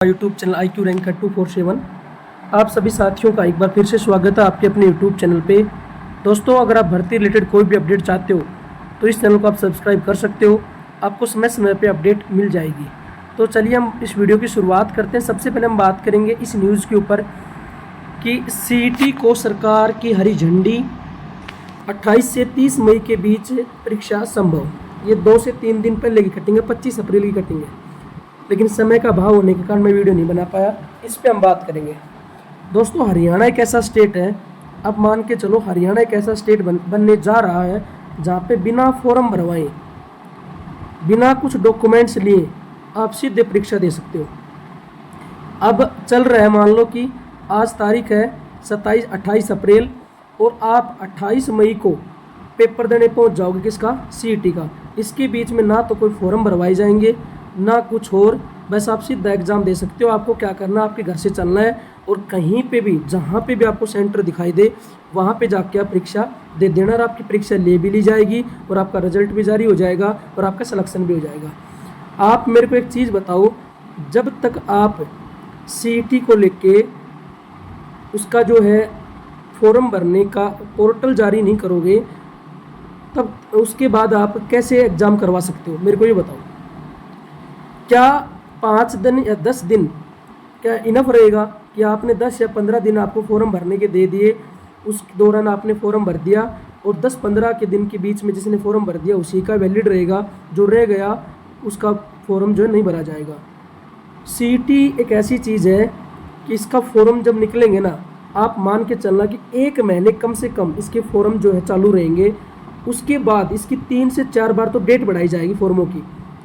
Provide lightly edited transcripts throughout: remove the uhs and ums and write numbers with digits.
YouTube channel IQ ranker 247। आप सभी साथियों का एक बार फिर से स्वागत है आपके अपने यूट्यूब चैनल पे। दोस्तों, अगर आप भर्ती रिलेटेड कोई भी अपडेट चाहते हो तो इस चैनल को आप सब्सक्राइब कर सकते हो, आपको समय समय पे अपडेट मिल जाएगी। तो चलिए हम इस वीडियो की शुरुआत करते हैं। सबसे पहले हम बात करेंगे इस न्यूज़ के ऊपर कि CET को सरकार की हरी झंडी, 28 से 30 मई के बीच परीक्षा संभव। ये 2 से 3 दिन पहले की कटिंग है, 25 अप्रैल की कटिंग है, लेकिन समय का अभाव होने के कारण मैं वीडियो नहीं बना पाया। इस पे हम बात करेंगे। दोस्तों, हरियाणा एक ऐसा स्टेट है, अब मान के चलो हरियाणा एक ऐसा स्टेट बनने जा रहा है जहाँ पे बिना फॉर्म भरवाए, बिना कुछ डॉक्यूमेंट्स लिए आप सीधे परीक्षा दे सकते हो। अब चल रहा है, मान लो कि आज तारीख है 28 अप्रैल और आप 28 मई को पेपर देने पहुंच जाओगे किसका, CET का। इसके बीच में ना तो कोई फॉर्म भरवाए जाएंगे ना कुछ और, बस आप सीधा एग्ज़ाम दे सकते हो। आपको क्या करना है, आपके घर से चलना है और कहीं पे भी जहाँ पे भी आपको सेंटर दिखाई दे वहाँ पे जाके आप परीक्षा दे देना और आपकी परीक्षा ले भी ली जाएगी और आपका रिजल्ट भी जारी हो जाएगा और आपका सिलेक्शन भी हो जाएगा। आप मेरे को एक चीज़ बताओ, जब तक आप CET को लेके उसका जो है फॉर्म भरने का पोर्टल जारी नहीं करोगे, तब उसके बाद आप कैसे एग्ज़ाम करवा सकते हो, मेरे को ये बताओ। क्या 5 दिन या 10 दिन क्या इनफ रहेगा कि आपने 10 या 15 दिन आपको फॉर्म भरने के दे दिए, उस दौरान आपने फॉर्म भर दिया और 10-15 के दिन के बीच में जिसने फॉर्म भर दिया उसी का वैलिड रहेगा, जो रह गया उसका फॉर्म जो है नहीं भरा जाएगा। CET एक ऐसी चीज़ है कि इसका फॉर्म जब निकलेंगे ना, आप मान के चलना कि 1 महीने कम से कम इसके फॉर्म जो है चालू रहेंगे। उसके बाद इसकी 3 से 4 बार तो डेट बढ़ाई जाएगी फॉर्मों की,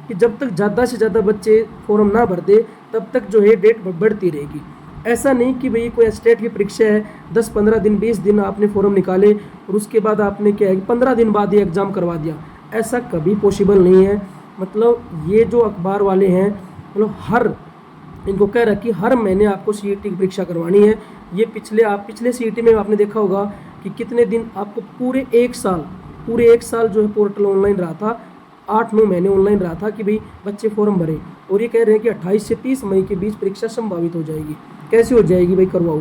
कि जब तक ज़्यादा से ज़्यादा बच्चे फॉर्म ना भर दे तब तक जो है डेट बढ़ती रहेगी। ऐसा नहीं कि भाई कोई स्टेट की परीक्षा है 10-15 दिन 20 दिन आपने फॉर्म निकाले और उसके बाद आपने क्या है 15 दिन बाद ये एग्ज़ाम करवा दिया, ऐसा कभी पॉसिबल नहीं है। मतलब ये जो अखबार वाले हैं, मतलब इनको कह रहा कि हर महीने आपको CET की परीक्षा करवानी है। ये पिछले CET में आपने देखा होगा कि कितने दिन आपको पूरे एक साल जो है पोर्टल ऑनलाइन रहा था, 8-9 महीने ऑनलाइन रहा था कि भाई बच्चे फॉर्म भरे, और ये कह रहे हैं कि 28 से 30 मई के बीच परीक्षा संभावित हो जाएगी। कैसे हो जाएगी भाई, करवाओ।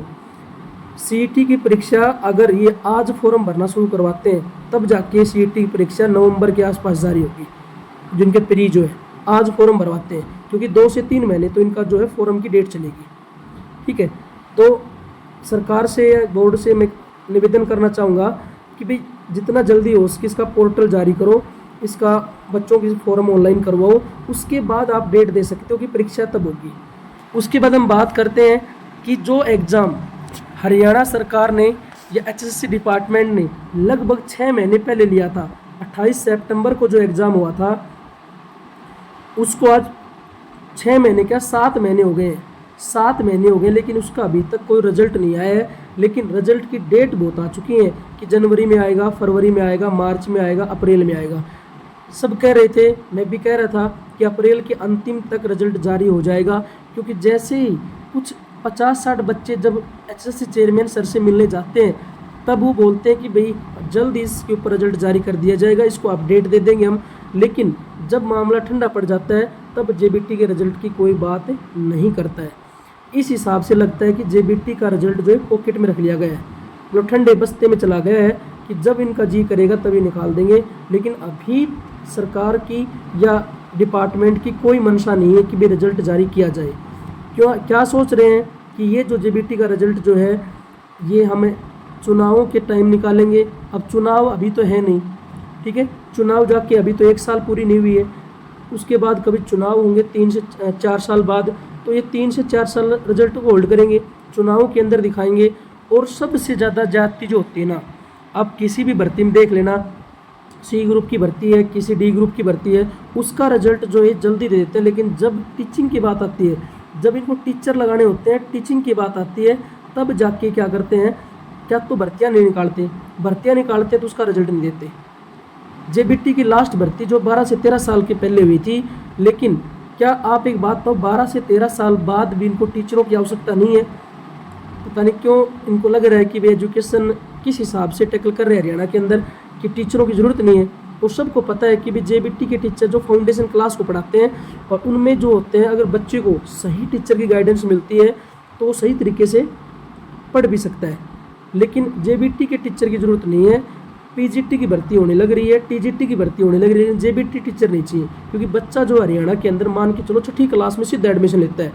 CET की परीक्षा अगर ये आज फॉर्म भरना शुरू करवाते हैं तब जाके CET की परीक्षा नवंबर के आसपास जारी होगी। जिनके प्री जो है आज फॉर्म भरवाते हैं, क्योंकि 2 से 3 महीने तो इनका जो है फॉर्म की डेट चलेगी। ठीक है, तो सरकार से या बोर्ड से मैं निवेदन करना चाहूँगा कि भाई जितना जल्दी हो सके इसका पोर्टल जारी करो, इसका बच्चों की फॉर्म ऑनलाइन करवाओ, उसके बाद आप डेट दे सकते हो कि परीक्षा तब होगी। उसके बाद हम बात करते हैं कि जो एग्ज़ाम हरियाणा सरकार ने या HSC डिपार्टमेंट ने लगभग 6 महीने पहले लिया था, 28 सितंबर को जो एग्ज़ाम हुआ था, उसको आज 6 महीने क्या 7 महीने हो गए हैं, 7 महीने हो गए, लेकिन उसका अभी तक कोई रिजल्ट नहीं आया है। लेकिन रिजल्ट की डेट बहुत आ चुकी है कि जनवरी में आएगा, फरवरी में आएगा, मार्च में आएगा, अप्रैल में आएगा। सब कह रहे थे, मैं भी कह रहा था कि अप्रैल के अंतिम तक रिजल्ट जारी हो जाएगा, क्योंकि जैसे ही कुछ 50-60 बच्चे जब HSC चेयरमैन सर से मिलने जाते हैं तब वो बोलते हैं कि भाई जल्द इसके ऊपर रिजल्ट जारी कर दिया जाएगा, इसको अपडेट दे देंगे हम। लेकिन जब मामला ठंडा पड़ जाता है तब JBT के रिजल्ट की कोई बात नहीं करता है। इस हिसाब से लगता है कि JBT का रिजल्ट जो है पॉकेट में रख लिया गया है, मतलब ठंडे बस्ते में चला गया है कि जब इनका जी करेगा तभी निकाल देंगे। लेकिन अभी सरकार की या डिपार्टमेंट की कोई मंशा नहीं है कि भी रिजल्ट जारी किया जाए। क्या सोच रहे हैं कि ये जो JBT का रिजल्ट जो है ये हमें चुनावों के टाइम निकालेंगे। अब चुनाव अभी तो है नहीं, ठीक है, चुनाव जाके अभी तो 1 साल पूरी नहीं हुई है, उसके बाद कभी चुनाव होंगे 3 से 4 साल बाद, तो ये 3 से 4 साल रिजल्ट को होल्ड करेंगे, चुनावों के अंदर दिखाएंगे। और सबसे ज़्यादा जाति जो होती है ना, आप किसी भी भर्ती में देख लेना, C ग्रुप की भर्ती है, किसी D ग्रुप की भर्ती है, उसका रिजल्ट जो है जल्दी दे देते हैं। लेकिन जब टीचिंग की बात आती है, जब इनको टीचर लगाने होते हैं, टीचिंग की बात आती है, तब जाके क्या करते हैं, क्या तो भर्तियाँ नहीं निकालते तो उसका रिजल्ट नहीं देते। JBT की लास्ट भर्ती जो 12 से 13 साल के पहले हुई थी, लेकिन क्या आप एक बात तो 12 से 13 साल बाद भी इनको टीचरों की आवश्यकता नहीं है। पता नहीं क्यों इनको लग रहा है कि वे एजुकेशन किस हिसाब से टैकल कर रहे हैं हरियाणा के अंदर कि टीचरों की ज़रूरत नहीं है। तो सबको पता है कि भी जेबीटी के टीचर जो फाउंडेशन क्लास को पढ़ाते हैं और उनमें जो होते हैं, अगर बच्चे को सही टीचर की गाइडेंस मिलती है तो वो सही तरीके से पढ़ भी सकता है। लेकिन जेबीटी के टीचर की ज़रूरत नहीं है। पीजीटी की भर्ती होने लग रही है, टीजीटी की भर्ती होने लग रही है, जेबीटी टीचर नहीं चाहिए। क्योंकि बच्चा जो हरियाणा के अंदर मान के चलो छठी क्लास में सीधा एडमिशन लेता है,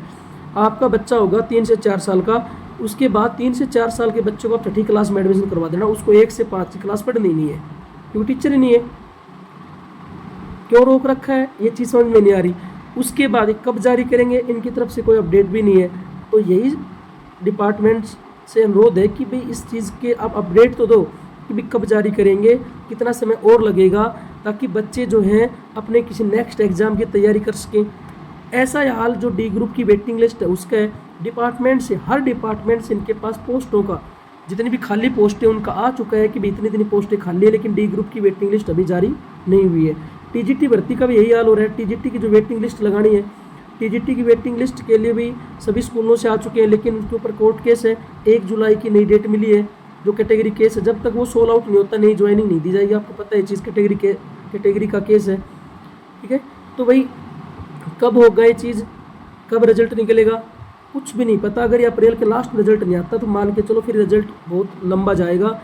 आपका बच्चा होगा 3 से 4 साल का, उसके बाद 3 से 4 साल के बच्चे को आप छठी क्लास में एडमिशन करवा देना, उसको 1 से 5 की क्लास पढ़नी नहीं है क्योंकि टीचर ही नहीं है। क्यों रोक रखा है ये चीज़ समझ में नहीं आ रही। उसके बाद ये कब जारी करेंगे, इनकी तरफ से कोई अपडेट भी नहीं है। तो यही डिपार्टमेंट से अनुरोध है कि भाई इस चीज़ के आप अपडेट तो दो कि भाई कब जारी करेंगे, कितना समय और लगेगा, ताकि बच्चे जो हैं अपने किसी नेक्स्ट एग्ज़ाम की तैयारी कर सकें। ऐसा हाल जो डी ग्रुप की वेटिंग लिस्ट है उसका है, डिपार्टमेंट से, हर डिपार्टमेंट से इनके पास पोस्टों का, जितनी भी खाली पोस्टें उनका आ चुका है कि भाई इतनी इतनी पोस्टें खाली है, लेकिन डी ग्रुप की वेटिंग लिस्ट अभी जारी नहीं हुई है। टीजीटी भर्ती का भी यही हाल हो रहा है। टीजीटी की जो वेटिंग लिस्ट लगानी है, टीजीटी की वेटिंग लिस्ट के लिए भी सभी स्कूलों से आ चुके हैं, लेकिन उसके ऊपर कोर्ट केस है। 1 जुलाई की नई डेट मिली है जो कैटेगरी केस है, जब तक वो सोल आउट नहीं होता नई ज्वाइनिंग नहीं दी जाएगी। आपको पता है चीज़ कैटेगरी का केस है, ठीक है। तो भाई कब होगा ये चीज़, कब रिजल्ट निकलेगा, कुछ भी नहीं पता। अगर ये अप्रैल के लास्ट में रिजल्ट नहीं आता तो मान के चलो फिर रिजल्ट बहुत लंबा जाएगा,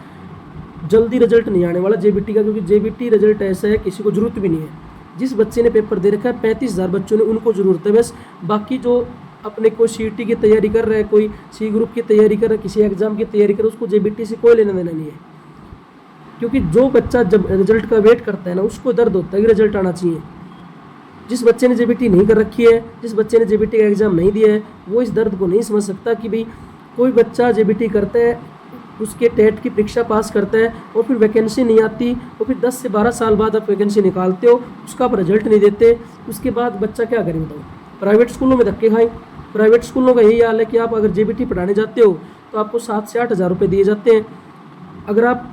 जल्दी रिजल्ट नहीं आने वाला जेबीटी का। क्योंकि जेबीटी रिजल्ट ऐसा है किसी को ज़रूरत भी नहीं है। जिस बच्चे ने पेपर दे रखा है 35,000 बच्चों ने, उनको ज़रूरत है बस। बाकी जो अपने कोई सीटी की तैयारी कर रहा है, कोई सी ग्रुप की तैयारी कर रहा है, किसी एग्ज़ाम की तैयारी कर रहा है, उसको जेबीटी से कोई लेना देना नहीं है। क्योंकि जो बच्चा जब रिजल्ट का वेट करता है ना, उसको दर्द होता है कि रिजल्ट आना चाहिए। जिस बच्चे ने जेबीटी नहीं कर रखी है, जिस बच्चे ने जेबीटी का एग्ज़ाम नहीं दिया है, वो इस दर्द को नहीं समझ सकता कि भाई कोई बच्चा जेबीटी करता है, उसके टेट की परीक्षा पास करता है और फिर वैकेंसी नहीं आती, और फिर 10 से 12 साल बाद आप वैकेंसी निकालते हो, उसका आप रिजल्ट नहीं देते, उसके बाद बच्चा क्या करे बताओ। प्राइवेट स्कूलों में धक्के खाएं। प्राइवेट स्कूलों का यही हाल है कि आप अगर जेबीटी पढ़ाने जाते हो तो आपको 7 से 8 हज़ार रुपये दिए जाते हैं। अगर आप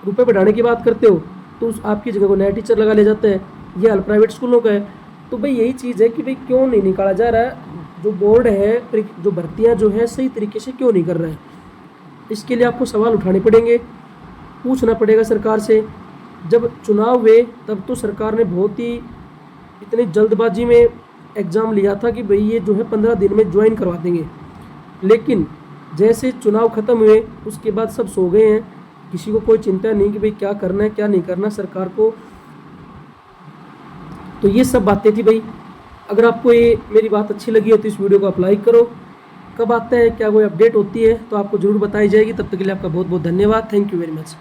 रुपये बढ़ाने की बात करते हो तो आपकी जगह को नया टीचर लगा ले जाता है। ये हाल प्राइवेट स्कूलों का है। तो भाई यही चीज़ है कि भाई क्यों नहीं निकाला जा रहा है, जो बोर्ड है, जो भर्तियाँ जो है सही तरीके से क्यों नहीं कर रहा है। इसके लिए आपको सवाल उठाने पड़ेंगे, पूछना पड़ेगा सरकार से। जब चुनाव हुए तब तो सरकार ने बहुत ही इतनी जल्दबाजी में एग्ज़ाम लिया था कि भाई ये जो है 15 दिन में ज्वाइन करवा देंगे, लेकिन जैसे चुनाव ख़त्म हुए उसके बाद सब सो गए हैं। किसी को कोई चिंता नहीं कि भाई क्या करना है क्या नहीं करना सरकार को। तो ये सब बातें थी भाई। अगर आपको ये मेरी बात अच्छी लगी हो तो इस वीडियो को आप लाइक करो। कब आता है, क्या कोई अपडेट होती है तो आपको ज़रूर बताई जाएगी। तब तक के लिए आपका बहुत बहुत धन्यवाद। Thank you very much.